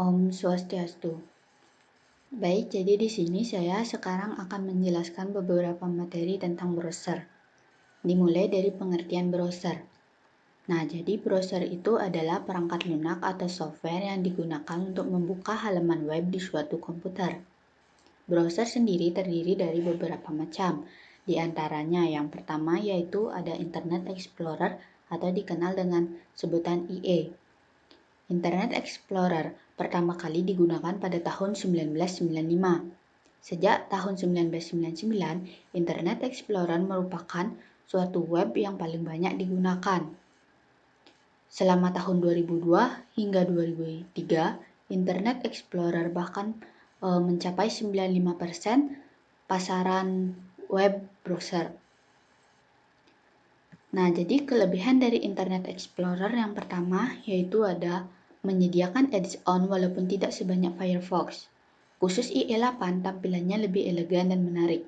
Om Swastiastu. Baik, jadi di sini saya sekarang akan menjelaskan beberapa materi tentang browser. Dimulai dari pengertian browser. Nah, jadi browser itu adalah perangkat lunak atau software yang digunakan untuk membuka halaman web di suatu komputer. Browser sendiri terdiri dari beberapa macam. Di antaranya yang pertama yaitu ada Internet Explorer atau dikenal dengan sebutan IE. Internet Explorer pertama kali digunakan pada tahun 1995. Sejak tahun 1999, Internet Explorer merupakan suatu web yang paling banyak digunakan. Selama tahun 2002 hingga 2003, Internet Explorer bahkan mencapai 95% pasaran web browser. Nah, jadi kelebihan dari Internet Explorer yang pertama yaitu ada menyediakan add-on walaupun tidak sebanyak Firefox. Khusus IE8 tampilannya lebih elegan dan menarik.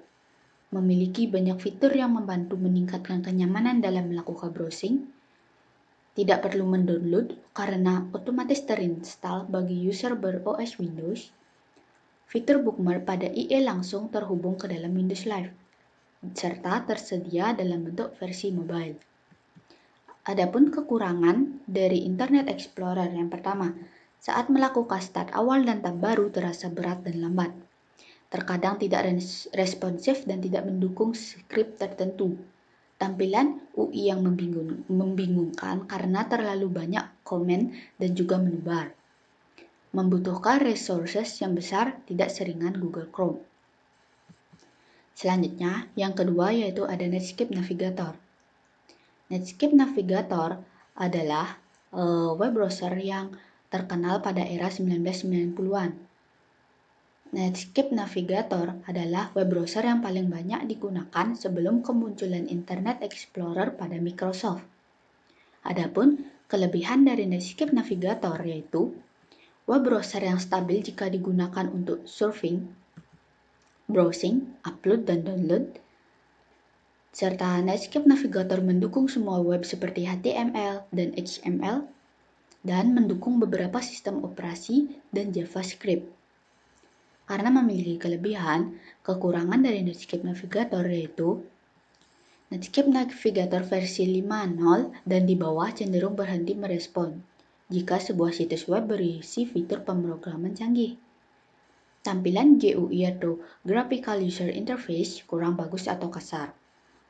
Memiliki banyak fitur yang membantu meningkatkan kenyamanan dalam melakukan browsing. Tidak perlu mendownload karena otomatis terinstall bagi user ber-OS Windows. Fitur bookmark pada IE langsung terhubung ke dalam Windows Live, serta tersedia dalam bentuk versi mobile. Adapun kekurangan dari Internet Explorer yang pertama, saat melakukan start awal dan tab baru terasa berat dan lambat. Terkadang tidak responsif dan tidak mendukung skrip tertentu. Tampilan UI yang membingungkan karena terlalu banyak komen dan juga menebar. Membutuhkan resources yang besar, tidak seringan Google Chrome. Selanjutnya, yang kedua yaitu ada Netscape Navigator. Netscape Navigator adalah web browser yang terkenal pada era 1990-an. Netscape Navigator adalah web browser yang paling banyak digunakan sebelum kemunculan Internet Explorer pada Microsoft. Adapun kelebihan dari Netscape Navigator yaitu web browser yang stabil jika digunakan untuk surfing, browsing, upload dan download, serta Netscape Navigator mendukung semua web seperti HTML dan XML, dan mendukung beberapa sistem operasi dan JavaScript. Karena memiliki kelebihan, kekurangan dari Netscape Navigator yaitu Netscape Navigator versi 5.0 dan di bawah cenderung berhenti merespon jika sebuah situs web berisi fitur pemrograman canggih. Tampilan GUI atau Graphical User Interface kurang bagus atau kasar.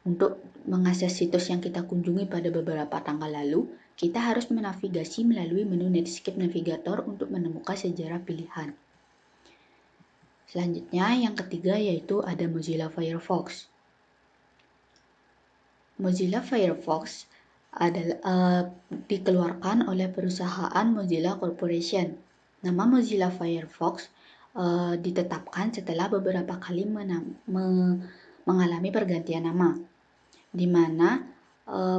Untuk mengakses situs yang kita kunjungi pada beberapa tanggal lalu, kita harus menavigasi melalui menu Netscape Navigator untuk menemukan sejarah pilihan. Selanjutnya, yang ketiga yaitu ada Mozilla Firefox. Mozilla Firefox adalah dikeluarkan oleh perusahaan Mozilla Corporation. Nama Mozilla Firefox ditetapkan setelah beberapa kali mengalami pergantian nama, di mana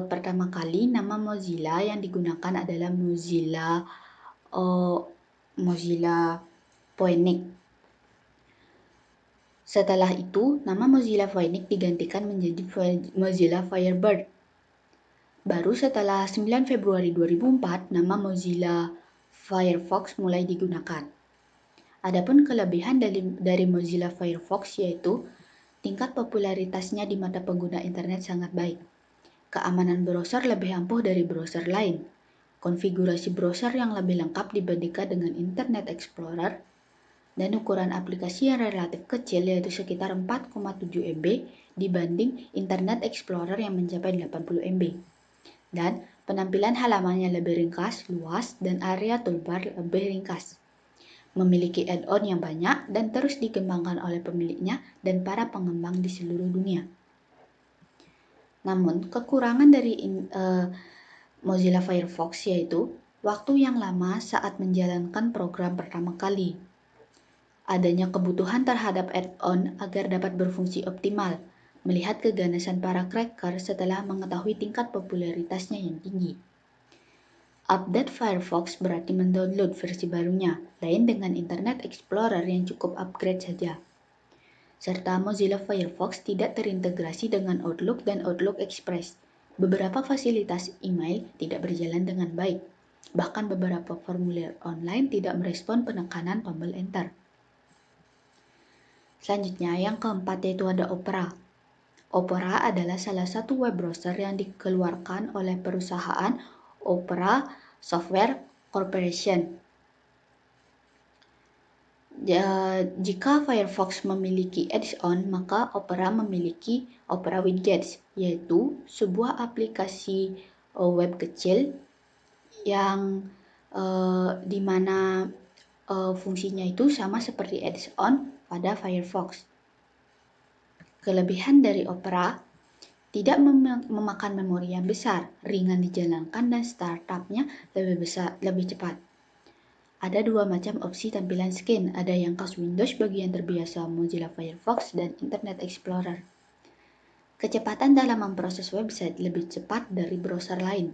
pertama kali nama Mozilla yang digunakan adalah Mozilla Phoenix. Setelah itu, nama Mozilla Phoenix digantikan menjadi Mozilla Firebird. Baru setelah 9 Februari 2004, nama Mozilla Firefox mulai digunakan. Adapun kelebihan dari Mozilla Firefox yaitu tingkat popularitasnya di mata pengguna internet sangat baik. Keamanan browser lebih ampuh dari browser lain. Konfigurasi browser yang lebih lengkap dibandingkan dengan Internet Explorer, dan ukuran aplikasi yang relatif kecil yaitu sekitar 4,7 MB dibanding Internet Explorer yang mencapai 80 MB. Dan penampilan halamannya lebih ringkas, luas, dan area toolbar lebih ringkas. Memiliki add-on yang banyak dan terus dikembangkan oleh pemiliknya dan para pengembang di seluruh dunia. Namun, kekurangan dari Mozilla Firefox yaitu waktu yang lama saat menjalankan program pertama kali. Adanya kebutuhan terhadap add-on agar dapat berfungsi optimal, melihat keganasan para cracker setelah mengetahui tingkat popularitasnya yang tinggi. Update Firefox berarti mendownload versi barunya, lain dengan Internet Explorer yang cukup upgrade saja. Serta Mozilla Firefox tidak terintegrasi dengan Outlook dan Outlook Express. Beberapa fasilitas email tidak berjalan dengan baik. Bahkan beberapa formulir online tidak merespon penekanan tombol enter. Selanjutnya, yang keempat yaitu ada Opera. Opera adalah salah satu web browser yang dikeluarkan oleh perusahaan Opera Software Corporation. Jika Firefox memiliki add-on, maka Opera memiliki Opera Widgets, yaitu sebuah aplikasi web kecil yang di mana fungsinya itu sama seperti add-on pada Firefox. Kelebihan dari Opera tidak memakan memori yang besar, ringan dijalankan, dan startupnya lebih cepat. Ada dua macam opsi tampilan skin, ada yang khas Windows bagi yang terbiasa Mozilla Firefox dan Internet Explorer. Kecepatan dalam memproses website lebih cepat dari browser lain,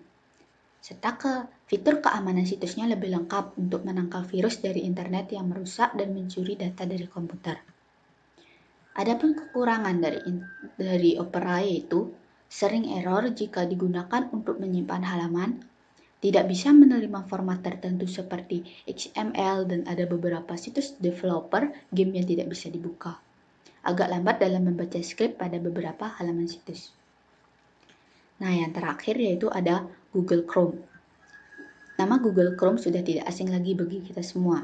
serta fitur keamanan situsnya lebih lengkap untuk menangkal virus dari internet yang merusak dan mencuri data dari komputer. Adapun kekurangan dari Opera yaitu sering error jika digunakan untuk menyimpan halaman, tidak bisa menerima format tertentu seperti XML, dan ada beberapa situs developer game yang tidak bisa dibuka. Agak lambat dalam membaca skrip pada beberapa halaman situs. Nah, yang terakhir yaitu ada Google Chrome. Nama Google Chrome sudah tidak asing lagi bagi kita semua.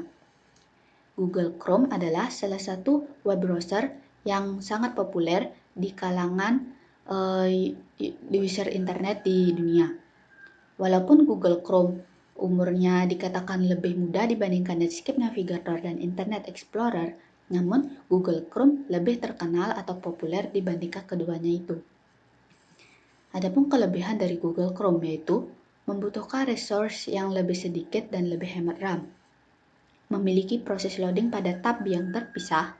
Google Chrome adalah salah satu web browser yang sangat populer di kalangan user internet di dunia. Walaupun Google Chrome umurnya dikatakan lebih muda dibandingkan Netscape Navigator dan Internet Explorer, namun Google Chrome lebih terkenal atau populer dibandingkan keduanya itu. Adapun kelebihan dari Google Chrome yaitu membutuhkan resource yang lebih sedikit dan lebih hemat RAM, memiliki proses loading pada tab yang terpisah,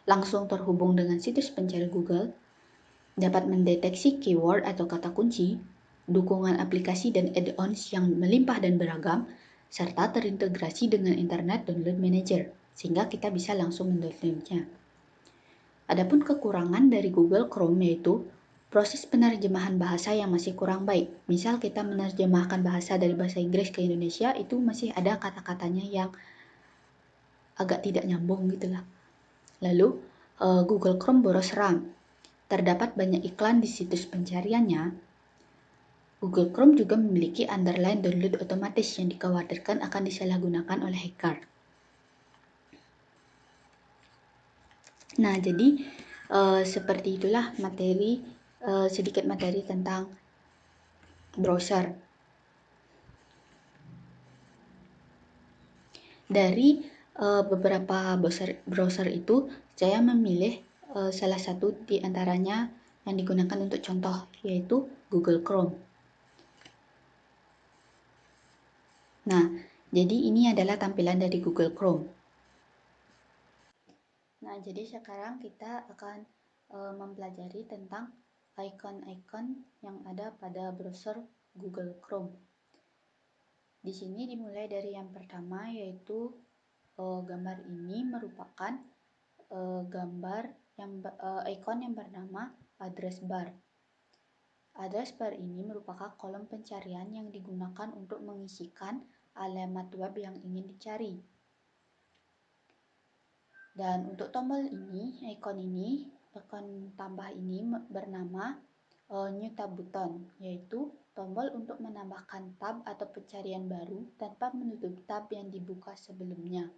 langsung terhubung dengan situs pencari Google, dapat mendeteksi keyword atau kata kunci, dukungan aplikasi dan add-ons yang melimpah dan beragam, serta terintegrasi dengan Internet Download Manager, sehingga kita bisa langsung mendownloadnya. Adapun kekurangan dari Google Chrome yaitu proses penerjemahan bahasa yang masih kurang baik. Misal kita menerjemahkan bahasa dari bahasa Inggris ke Indonesia, itu masih ada kata-katanya yang agak tidak nyambung gitulah. Lalu Google Chrome boros RAM. Terdapat banyak iklan di situs pencariannya. Google Chrome juga memiliki underline download otomatis yang dikhawatirkan akan disalahgunakan oleh hacker. Nah, jadi seperti itulah sedikit materi tentang browser. Dari beberapa browser itu, saya memilih salah satu di antaranya yang digunakan untuk contoh, yaitu Google Chrome. Nah, jadi ini adalah tampilan dari Google Chrome. Nah, jadi sekarang kita akan mempelajari tentang icon-icon yang ada pada browser Google Chrome. Di sini dimulai dari yang pertama, yaitu gambar ini merupakan gambar icon yang bernama address bar. Address bar ini merupakan kolom pencarian yang digunakan untuk mengisikan alamat web yang ingin dicari. Dan untuk tombol ini, ikon tambah ini bernama New Tab Button, yaitu tombol untuk menambahkan tab atau pencarian baru tanpa menutup tab yang dibuka sebelumnya.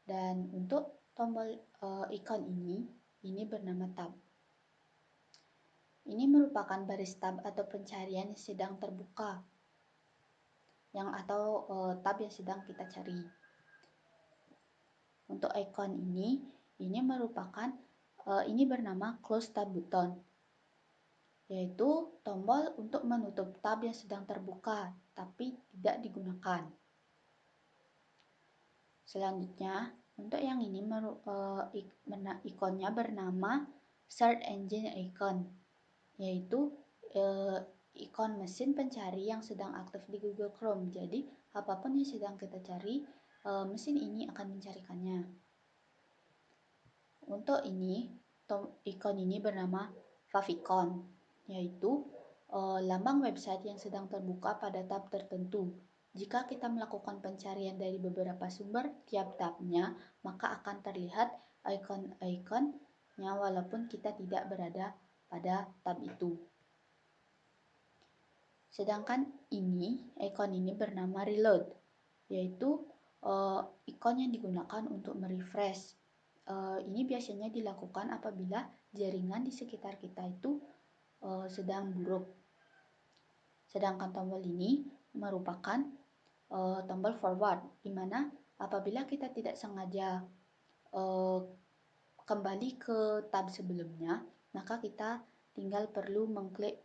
Dan untuk tombol ikon ini bernama tab. Ini merupakan baris tab atau pencarian yang sedang terbuka, atau tab yang sedang kita cari. Untuk ikon ini merupakan ini bernama Close Tab Button, yaitu tombol untuk menutup tab yang sedang terbuka tapi tidak digunakan. Selanjutnya, untuk yang ini ikonnya bernama Search Engine Icon, yaitu ikon mesin pencari yang sedang aktif di Google Chrome. Jadi, apapun yang sedang kita cari, mesin ini akan mencarikannya. Untuk ikon ini bernama favicon, yaitu lambang website yang sedang terbuka pada tab tertentu. Jika kita melakukan pencarian dari beberapa sumber tiap tabnya, maka akan terlihat icon-iconnya walaupun kita tidak berada pada tab itu. Sedangkan icon ini bernama reload, yaitu ikon yang digunakan untuk merefresh. Ini biasanya dilakukan apabila jaringan di sekitar kita itu sedang buruk. Sedangkan tombol ini merupakan tombol forward, di mana apabila kita tidak sengaja kembali ke tab sebelumnya, maka kita tinggal perlu mengklik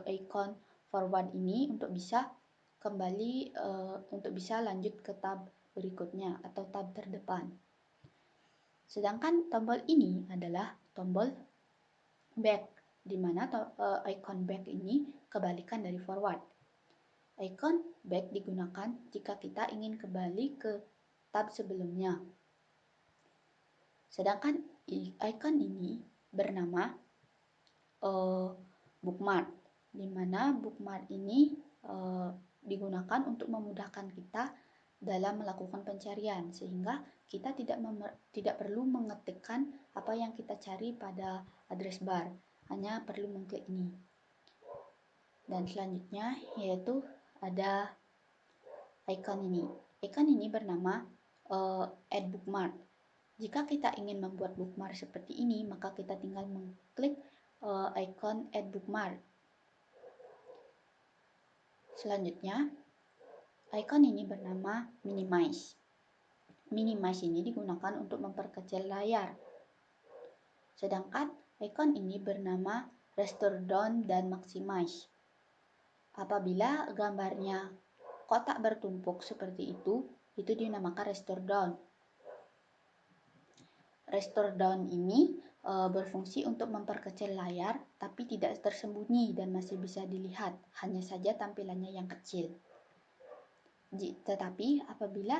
icon forward ini untuk bisa kembali untuk bisa lanjut ke tab berikutnya atau tab terdepan. Sedangkan tombol ini adalah tombol back, di mana icon back ini kebalikan dari forward. Icon back digunakan jika kita ingin kembali ke tab sebelumnya. Sedangkan icon ini bernama bookmark, di mana bookmark ini digunakan untuk memudahkan kita dalam melakukan pencarian, sehingga kita tidak perlu mengetikkan apa yang kita cari pada address bar, hanya perlu mengklik ini. Dan selanjutnya yaitu ada icon ini. Icon ini bernama add bookmark. Jika kita ingin membuat bookmark seperti ini, maka kita tinggal mengklik icon add bookmark. Selanjutnya, icon ini bernama minimize. Minimize ini digunakan untuk memperkecil layar. Sedangkan icon ini bernama restore down dan maximize. Apabila gambarnya kotak bertumpuk seperti itu dinamakan restore down. Restore down ini berfungsi untuk memperkecil layar, tapi tidak tersembunyi dan masih bisa dilihat, hanya saja tampilannya yang kecil. Tetapi apabila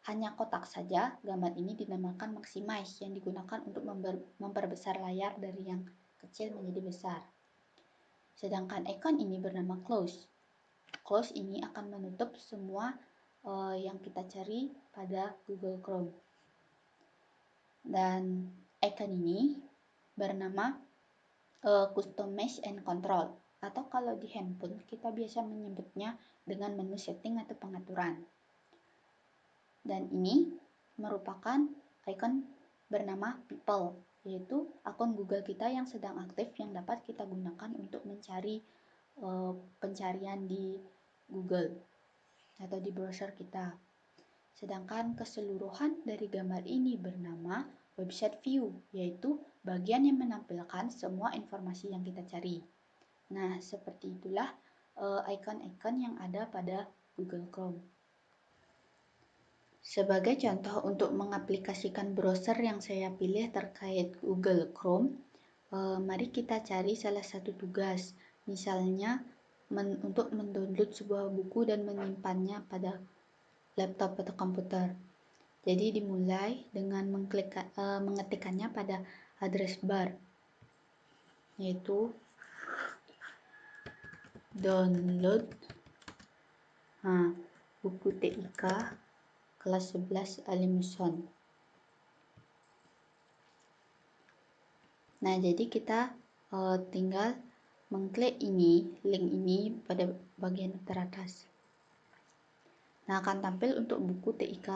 hanya kotak saja, gambar ini dinamakan maximize, yang digunakan untuk memperbesar layar dari yang kecil menjadi besar. Sedangkan icon ini bernama close. Close ini akan menutup semua yang kita cari pada Google Chrome. Dan icon ini bernama custom mesh and control, atau kalau di handphone kita biasa menyebutnya dengan menu setting atau pengaturan. Dan ini merupakan icon bernama people, yaitu akun Google kita yang sedang aktif yang dapat kita gunakan untuk mencari pencarian di Google atau di browser kita. Sedangkan keseluruhan dari gambar ini bernama website view, yaitu bagian yang menampilkan semua informasi yang kita cari. Nah, seperti itulah icon-icon yang ada pada Google Chrome. Sebagai contoh untuk mengaplikasikan browser yang saya pilih terkait Google Chrome, mari kita cari salah satu tugas. Misalnya untuk mendownload sebuah buku dan menyimpannya pada laptop atau komputer. Jadi dimulai dengan mengetikkannya pada address bar, yaitu download buku TIK kelas 11 Alimuson. Nah, jadi kita tinggal mengklik link ini pada bagian teratas. Nah, akan tampil untuk buku TIK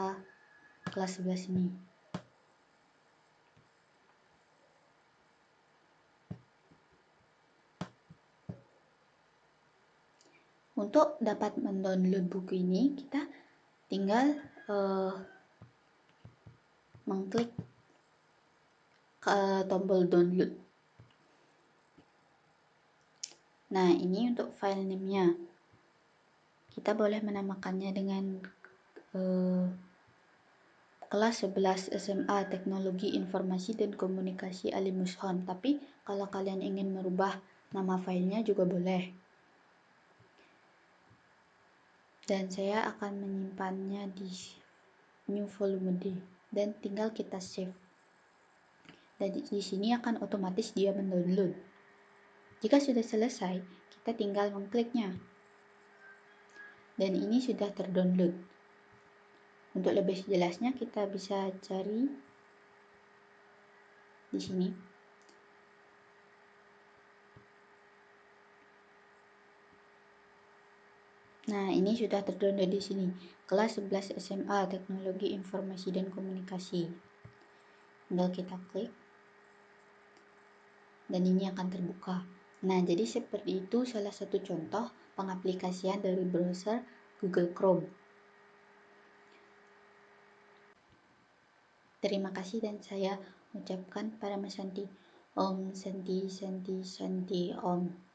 kelas 11 ini. Untuk dapat mendownload buku ini, kita tinggal mengklik tombol download. Nah, ini untuk file name-nya. Kita boleh menamakannya dengan kelas 11 SMA Teknologi Informasi dan Komunikasi Alimuson. Tapi kalau kalian ingin merubah nama filenya juga boleh. Dan saya akan menyimpannya di new volume D dan tinggal kita save. Dan di sini akan otomatis dia mendownload. Jika sudah selesai, kita tinggal mengkliknya. dan ini sudah terdownload. Untuk lebih jelasnya kita bisa cari di sini. Nah, ini sudah terdownload di sini. Kelas 11 SMA Teknologi Informasi dan Komunikasi. Tinggal kita klik dan ini akan terbuka. Nah, jadi seperti itu salah satu contoh pengaplikasian dari browser Google Chrome. Terima kasih dan saya ucapkan pada Mas Santi, Om Santi Santi Santi Om.